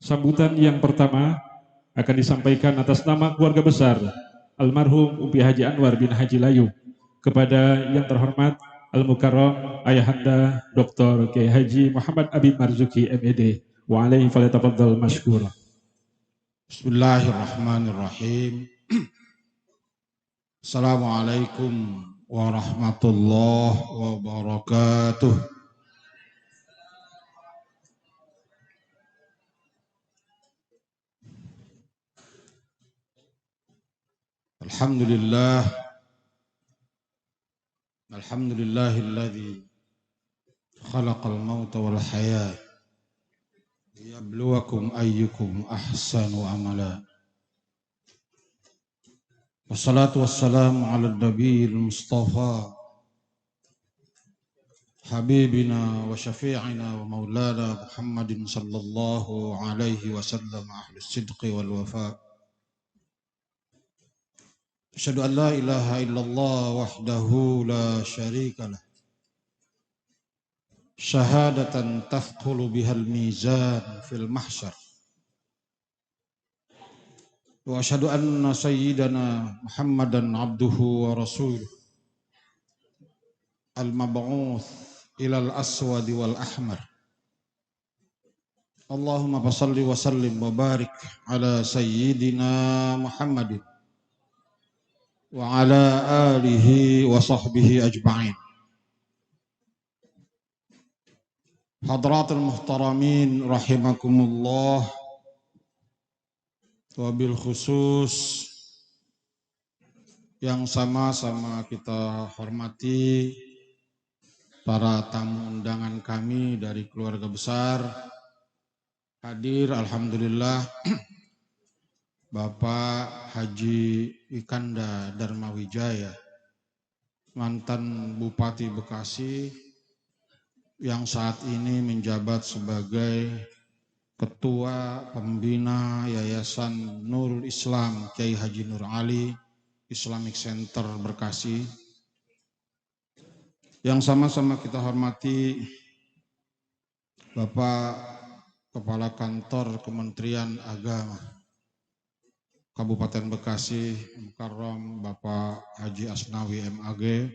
Sambutan yang pertama akan disampaikan atas nama keluarga besar almarhum Upi Haji Anwar bin Haji Layu kepada yang terhormat Al-Mukarram Ayahanda Dr. Kiai Haji Muhammad Abi Marzuki MED wa alaihi falyatafaddal mashkura. Bismillahirrahmanirrahim. Assalamualaikum warahmatullahi wabarakatuh. Alhamdulillah. Alhamdulillahilladzi khalaqal mauta wal hayat liyabluwakum ayyukum ahsanu amala. Wassalatu wassalamu ala nabiyil mustafa habibina wa syafi'ina wa maulana Muhammadin sallallahu alaihi wasallam ahlus sidqi wal wafa. Asyhadu an la ilaha illallah wahdahu la syarika lah. Syahadatan tathqulu bihal mizan fil mahsyar. Wa asyhadu anna sayyidana Muhammadan abduhu wa rasuluh. Al-mab'uts ilal aswadi wal ahmar. Allahumma fassalli wa sallim wa barik ala sayyidina Muhammadin wa ala alihi wa sahbihi ajma'in. Hadratul muhtaramin rahimakumullah, wabil khusus yang sama-sama kita hormati para tamu undangan kami dari keluarga besar hadir, alhamdulillah, Bapak Haji Wikanda Darmawijaya, mantan Bupati Bekasi yang saat ini menjabat sebagai Ketua Pembina Yayasan Nurul Islam Kiai Haji Nur Ali Islamic Center Bekasi. Yang sama-sama kita hormati Bapak Kepala Kantor Kementerian Agama Kabupaten Bekasi, Mukarram Bapak Haji Asnawi MAG,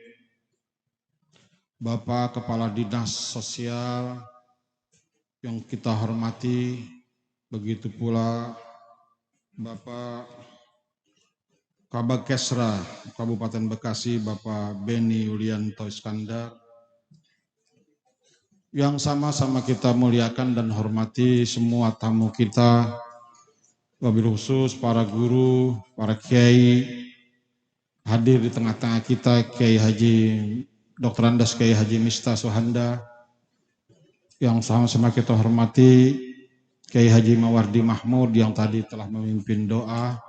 Bapak Kepala Dinas Sosial yang kita hormati, begitu pula Bapak Kabakesra Kabupaten Bekasi, Bapak Beni Yulianto Iskandar, yang sama-sama kita muliakan dan hormati semua tamu kita, wabil khusus para guru, para kiai, hadir di tengah-tengah kita, Kiai Haji Dr. Andes Kiai Haji Mista Sohanda, yang sama-sama kita hormati Kiai Haji Mawardi Mahmud yang tadi telah memimpin doa,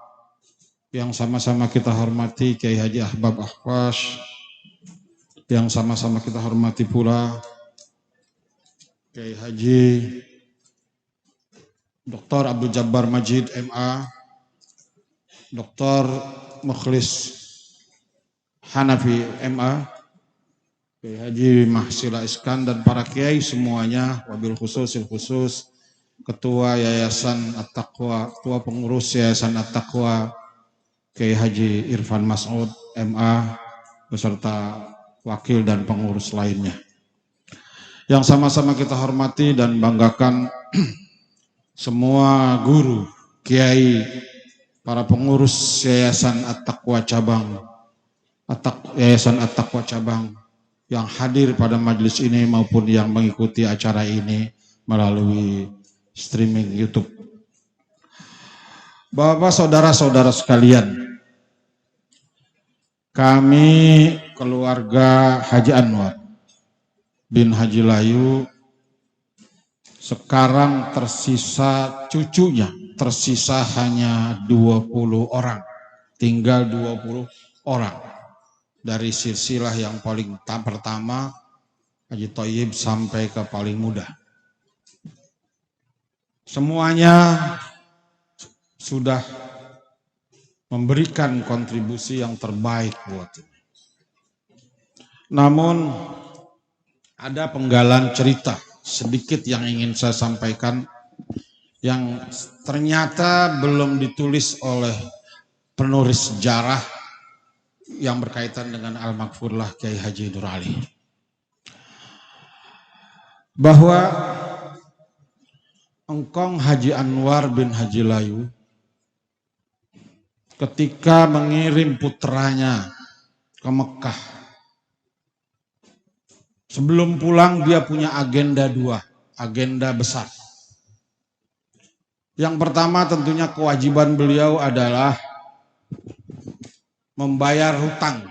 yang sama-sama kita hormati Kiai Haji Ahbab Ahwas, yang sama-sama kita hormati pula Kiai Haji Dr. Abdul Jabbar Majid MA, Dr. Mukhlis Hanafi MA, Kiai Haji Mahsila Iskan, dan para kiai semuanya, wabil khusus Ketua Yayasan At-Taqwa, Ketua Pengurus Yayasan At-Taqwa Kiai Haji Irfan Mas'ud MA, beserta wakil dan pengurus lainnya. Yang sama-sama kita hormati dan banggakan semua guru, kiai, para pengurus Yayasan At-Taqwa Cabang, Yayasan At-Taqwa Cabang yang hadir pada majelis ini maupun yang mengikuti acara ini melalui streaming YouTube. Bapak, saudara-saudara sekalian, kami keluarga Haji Anwar bin Haji Layu sekarang tersisa cucunya, tersisa hanya 20 orang, tinggal 20 orang. Dari silsilah yang paling pertama, Haji Thayyib, sampai ke paling muda. Semuanya sudah memberikan kontribusi yang terbaik buat ini. Namun ada penggalan cerita sedikit yang ingin saya sampaikan yang ternyata belum ditulis oleh penulis sejarah yang berkaitan dengan Al-Maghfurlah Kiai Haji Nur Ali. Bahwa engkong Haji Anwar bin Haji Layu ketika mengirim putranya ke Mekah, sebelum pulang dia punya agenda dua, agenda besar. Yang pertama tentunya kewajiban beliau adalah membayar hutang.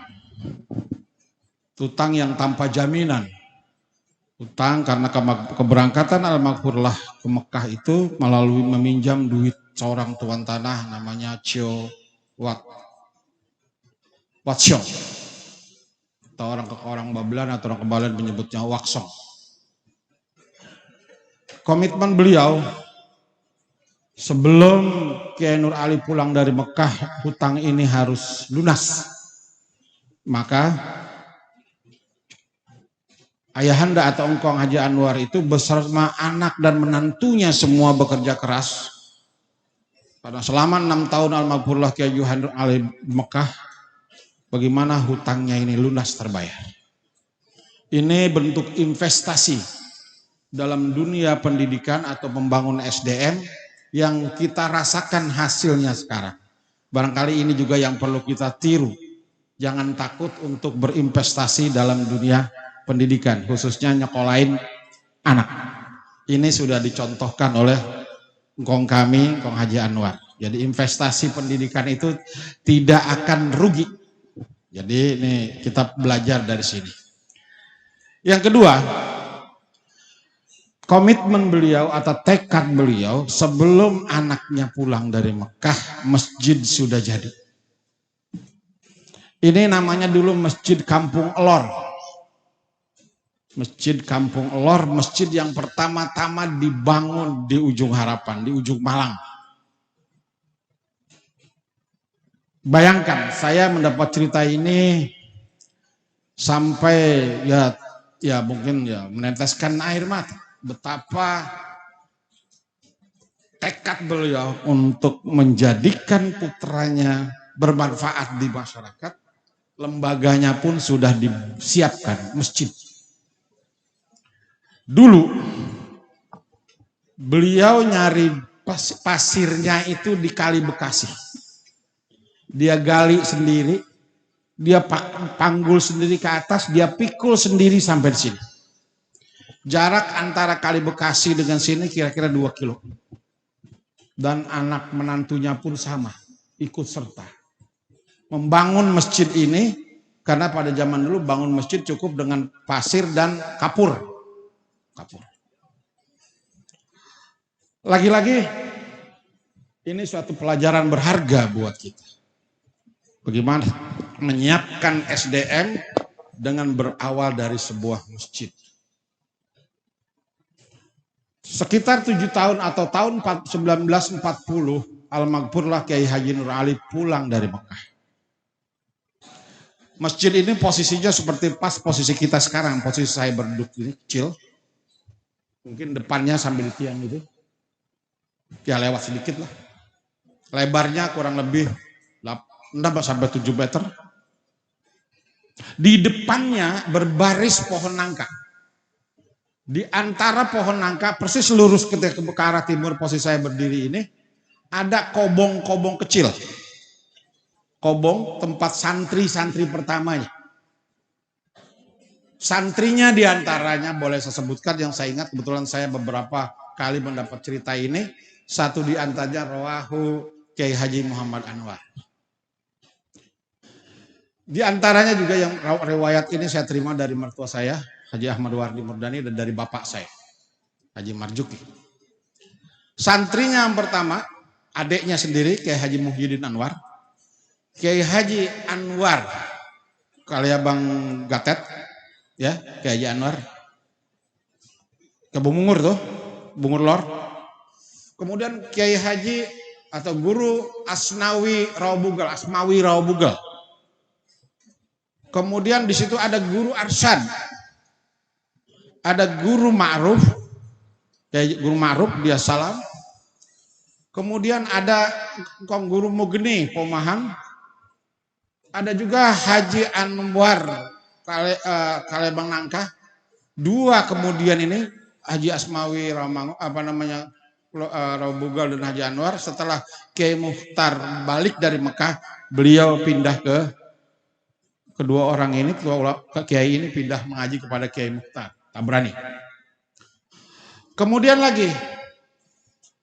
Hutang yang tanpa jaminan. Hutang karena keberangkatan Al-Maghfurlah ke Mekah itu melalui meminjam duit seorang tuan tanah namanya Cio Watsyong. Atau orang Babelan atau orang Kebalen menyebutnya Waksong. Komitmen beliau sebelum Kiai Nur Ali pulang dari Mekah, hutang ini harus lunas. Maka ayahanda atau engkong Haji Anwar itu bersama anak dan menantunya semua bekerja keras. Pada selama 6 tahun Al-Maghfurlah Kiai Nur Ali Mekah, bagaimana hutangnya ini lunas terbayar. Ini bentuk investasi dalam dunia pendidikan atau membangun SDM yang kita rasakan hasilnya sekarang. Barangkali ini juga yang perlu kita tiru. Jangan takut untuk berinvestasi dalam dunia pendidikan, khususnya nyekolahin anak. Ini sudah dicontohkan oleh engkong kami, engkong Haji Anwar. Jadi investasi pendidikan itu tidak akan rugi. Jadi ini kita belajar dari sini. Yang kedua, komitmen beliau atau tekad beliau sebelum anaknya pulang dari Mekah, masjid sudah jadi. Ini namanya dulu Masjid Kampung Elor. Masjid Kampung Elor, masjid yang pertama-tama dibangun di Ujung Harapan, di Ujung Malang. Bayangkan, saya mendapat cerita ini sampai ya mungkin ya meneteskan air mata. Betapa tekad beliau untuk menjadikan putranya bermanfaat di masyarakat. Lembaganya pun sudah disiapkan, masjid. Dulu beliau nyari pasirnya itu di Kali Bekasi. Dia gali sendiri, dia panggul sendiri ke atas, dia pikul sendiri sampai di sini. Jarak antara Kali Bekasi dengan sini kira-kira 2 kilo. Dan anak menantunya pun sama, ikut serta. Membangun masjid ini, karena pada zaman dulu bangun masjid cukup dengan pasir dan kapur. Lagi-lagi, ini suatu pelajaran berharga buat kita. Bagaimana menyiapkan SDM dengan berawal dari sebuah masjid. Sekitar 7 tahun atau tahun 1940, Al-Maghfurlah Kiai Haji Nur Ali pulang dari Mekah. Masjid ini posisinya seperti pas posisi kita sekarang, posisi saya berduduk ini kecil. Mungkin depannya sambil tiang gitu. Ya lewat sedikit lah. Lebarnya kurang lebih 6 sampai 7 meter. Di depannya berbaris pohon nangka. Di antara pohon nangka, persis lurus ke arah timur posisi saya berdiri ini, ada kobong-kobong kecil. Kobong tempat santri-santri pertamanya. Santrinya diantaranya boleh saya sebutkan yang saya ingat, kebetulan saya beberapa kali mendapat cerita ini. Satu diantaranya Rawahu Kiai Haji Muhammad Anwar. Di antaranya juga yang riwayat ini saya terima dari mertua saya, Haji Ahmad Wardi Murdani, dan dari bapak saya, Haji Marjuki. Santrinya yang pertama, adiknya sendiri, Kiai Haji Muhyiddin Anwar. Kiai Haji Anwar, kali Bang Gatet, ya, Kiai Haji Anwar. Ke Bungur tuh, Bungur Lor. Kemudian Kiai Haji atau guru Asmawi Rawabugel. Kemudian di situ ada guru Arsyad. Ada guru Ma'ruf, dia salam. Kemudian ada Kong Guru Mugeni Pomahan. Ada juga Haji Anwar Kalebang Nangka. Dua kemudian ini Haji Asmawi Raubugal dan Haji Anwar. Setelah Kiai Mukhtar balik dari Mekah, beliau pindah ke kedua orang ini, kedua Kiai ini pindah mengaji kepada Kiai Mukhtar Tabrani. Kemudian lagi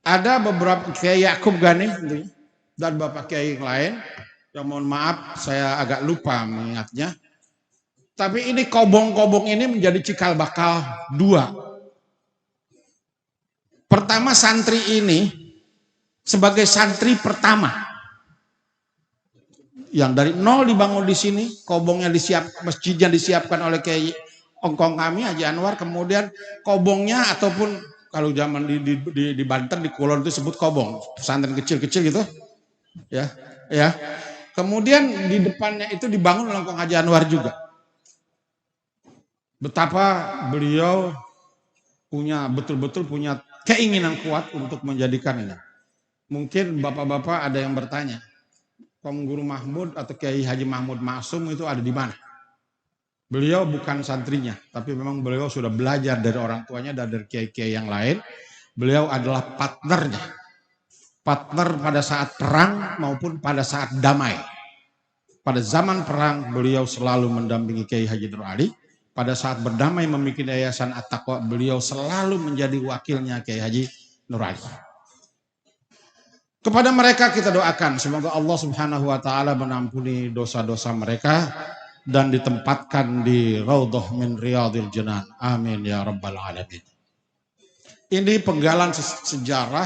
ada beberapa Kiai Yakub Gani dan Bapak Kiai yang lain. Yang mohon maaf saya agak lupa mengingatnya. Tapi ini kobong-kobong ini menjadi cikal bakal dua. Pertama santri ini sebagai santri pertama. Yang dari nol dibangun di sini, kobongnya masjidnya disiapkan oleh Kiai Ongkong kami Haji Anwar, kemudian kobongnya ataupun kalau zaman di Banten di Kulon itu sebut kobong, pesantren kecil-kecil gitu. Ya. Kemudian di depannya itu dibangun oleh Kong Haji Anwar juga. Betapa beliau betul-betul punya keinginan kuat untuk menjadikan ini. Mungkin bapak-bapak ada yang bertanya, Kong Guru Mahmud atau Kiai Haji Mahmud Maksum itu ada di mana? Beliau bukan santrinya, tapi memang beliau sudah belajar dari orang tuanya dan dari kiai-kiai yang lain. Beliau adalah partnernya. Partner pada saat perang maupun pada saat damai. Pada zaman perang beliau selalu mendampingi Kiai Haji Nur Ali. Pada saat berdamai membuat yayasan At-Taqwa, beliau selalu menjadi wakilnya Kiai Haji Nur Ali. Kepada mereka kita doakan semoga Allah Subhanahu wa taala mengampuni dosa-dosa mereka dan ditempatkan di Raudhah min Riyadhil Janan. Amin ya rabbal alamin. Ini penggalan sejarah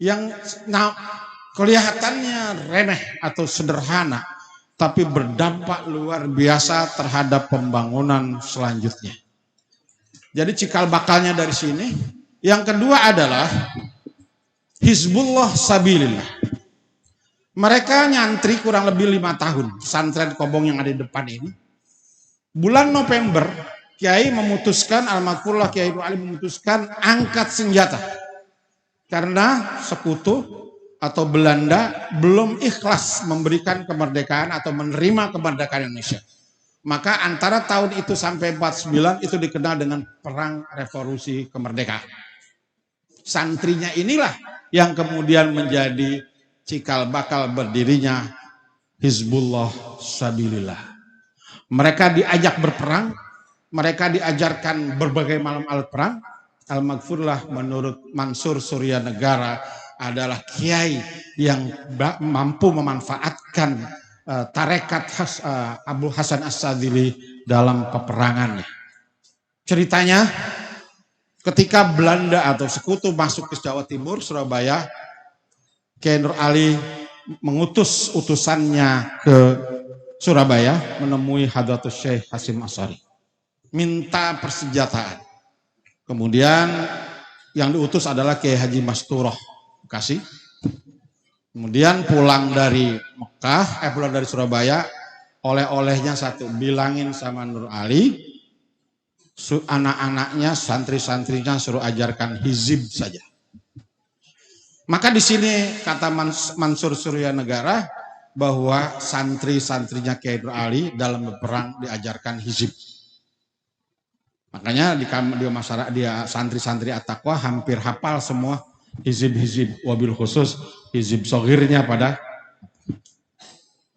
yang kelihatannya remeh atau sederhana, tapi berdampak luar biasa terhadap pembangunan selanjutnya. Jadi cikal bakalnya dari sini. Yang kedua adalah Hizbullah Sabilillah. Mereka nyantri kurang lebih 5 tahun, pesantren Kobong yang ada di depan ini. Bulan November, Kiai memutuskan, Almarhum Kiai Nur Ali memutuskan angkat senjata. Karena sekutu atau Belanda belum ikhlas memberikan kemerdekaan atau menerima kemerdekaan Indonesia. Maka antara tahun itu sampai 49 itu dikenal dengan Perang Revolusi Kemerdekaan. Santrinya inilah yang kemudian menjadi cikal bakal berdirinya Hizbullah Sabilillah. Mereka diajak berperang, mereka diajarkan berbagai macam alat perang. Al-Maghfurlah menurut Mansur Surya Negara adalah kiai yang mampu memanfaatkan tarekat Abu Hasan As-Sadzili dalam peperangannya. Ceritanya ketika Belanda atau sekutu masuk ke Jawa Timur, Surabaya, Kiai Nur Ali mengutus utusannya ke Surabaya menemui Hadratus Syekh Hasyim Asy'ari. Minta persenjataan. Kemudian yang diutus adalah Kiai Haji Masturoh Bekasi. Kemudian pulang dari Surabaya, oleh-olehnya satu, bilangin sama Nur Ali, anak-anaknya, santri-santrinya suruh ajarkan hizib saja. Maka di sini kata Mansur Surya Negara bahwa santri-santrinya Kiai Nur Ali dalam berperang diajarkan hizib. Makanya di masyarakat dia santri-santri At-Taqwa hampir hafal semua hizib-hizib, wabil khusus hizib sogirnya pada.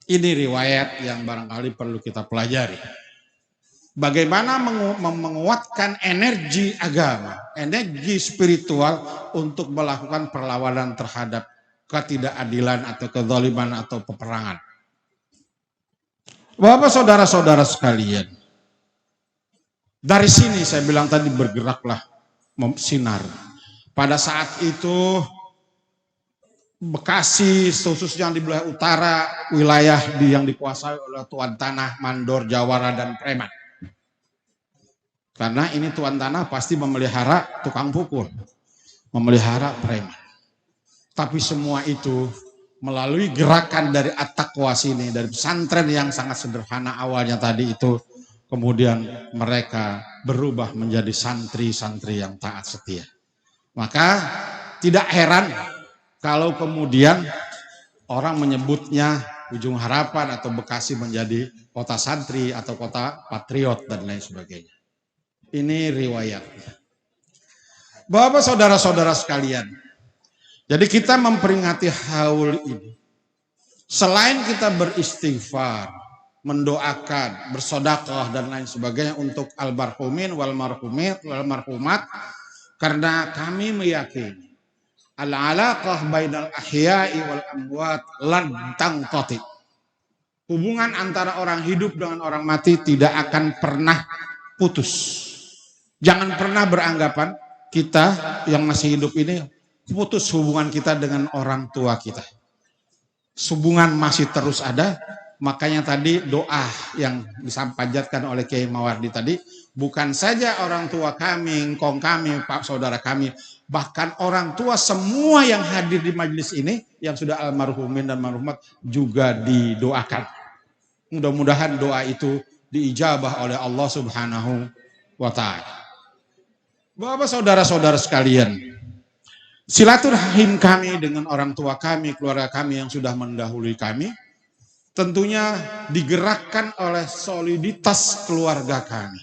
Ini riwayat yang barangkali perlu kita pelajari. Bagaimana menguatkan energi agama, energi spiritual untuk melakukan perlawanan terhadap ketidakadilan atau kezaliman atau peperangan. Bapak saudara-saudara sekalian, dari sini saya bilang tadi bergeraklah sinar. Pada saat itu Bekasi khususnya di wilayah utara, wilayah yang dikuasai oleh tuan tanah, mandor, jawara, dan preman. Karena ini tuan tanah pasti memelihara tukang pukul, memelihara preman. Tapi semua itu melalui gerakan dari At-Taqwa sini, dari pesantren yang sangat sederhana awalnya tadi itu, kemudian mereka berubah menjadi santri-santri yang taat setia. Maka tidak heran kalau kemudian orang menyebutnya Ujung Harapan atau Bekasi menjadi kota santri atau kota patriot dan lain sebagainya. Ini riwayatnya. Bapak saudara-saudara sekalian, jadi kita memperingati haul ini. Selain kita beristighfar, mendoakan, bersedekah dan lain sebagainya untuk almarhumin wal marhumat, karena kami meyakini al-alaqah bainal ahya'i wal amwat lan tanqati. Hubungan antara orang hidup dengan orang mati tidak akan pernah putus. Jangan pernah beranggapan kita yang masih hidup ini putus hubungan kita dengan orang tua kita. Hubungan masih terus ada. Makanya tadi doa yang disampaikan oleh Kiai Mawardi tadi, bukan saja orang tua kami, engkong kami, pak saudara kami, bahkan orang tua semua yang hadir di majelis ini, yang sudah almarhumin dan marhumat juga didoakan. Mudah-mudahan doa itu diijabah oleh Allah Subhanahu wa ta'ala. Bapak saudara-saudara sekalian, silaturahim kami dengan orang tua kami, keluarga kami yang sudah mendahului kami, tentunya digerakkan oleh soliditas keluarga kami.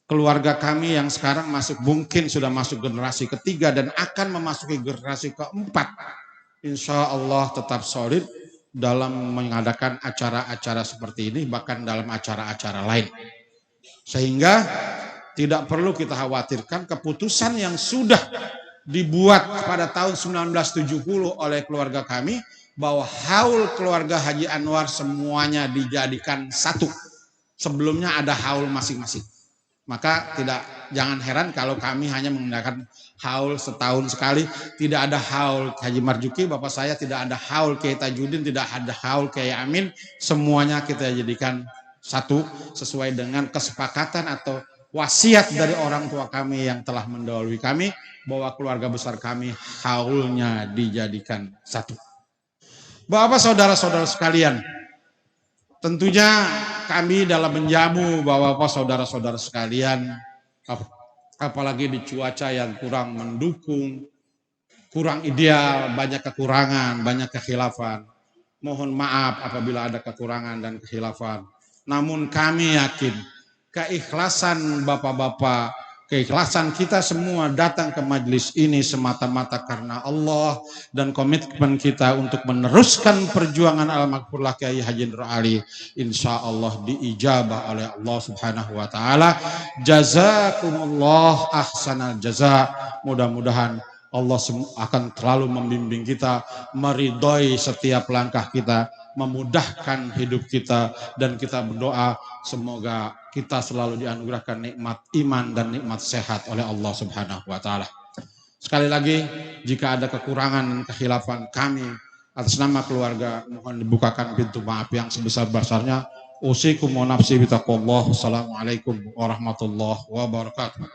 Keluarga kami yang sekarang mungkin sudah masuk generasi ketiga dan akan memasuki generasi keempat. Insya Allah tetap solid dalam mengadakan acara-acara seperti ini, bahkan dalam acara-acara lain. Sehingga tidak perlu kita khawatirkan keputusan yang sudah dibuat pada tahun 1970 oleh keluarga kami, bahwa haul keluarga Haji Anwar semuanya dijadikan satu. Sebelumnya ada haul masing-masing. Maka jangan heran kalau kami hanya menggunakan haul setahun sekali. Tidak ada haul Haji Marjuki, bapak saya, tidak ada haul Kiai Tajudin, tidak ada haul Kiai Amin. Semuanya kita jadikan satu sesuai dengan kesepakatan atau wasiat dari orang tua kami yang telah mendahului kami, bahwa keluarga besar kami haulnya dijadikan satu. Bapak saudara-saudara sekalian, tentunya kami dalam menjamu bapak saudara-saudara sekalian, apalagi di cuaca yang kurang mendukung, kurang ideal, banyak kekurangan, banyak kekhilafan. Mohon maaf apabila ada kekurangan dan kekhilafan. Namun kami yakin keikhlasan bapak-bapak, keikhlasan kita semua datang ke majelis ini semata-mata karena Allah, dan komitmen kita untuk meneruskan perjuangan almarhum Kiai Haji Nur Ali insya Allah diijabah oleh Allah Subhanahu wa ta'ala. Jazakumullah ahsanal jaza. Mudah-mudahan Allah akan selalu membimbing kita, meridhoi setiap langkah kita, memudahkan hidup kita, dan kita berdoa semoga kita selalu dianugerahkan nikmat iman dan nikmat sehat oleh Allah Subhanahu wa ta'ala. Sekali lagi, jika ada kekurangan dan kekhilafan kami atas nama keluarga, mohon dibukakan pintu maaf yang sebesar-besarnya. Usikum wa nafsi bitaqwallah. Assalamualaikum warahmatullahi wabarakatuh.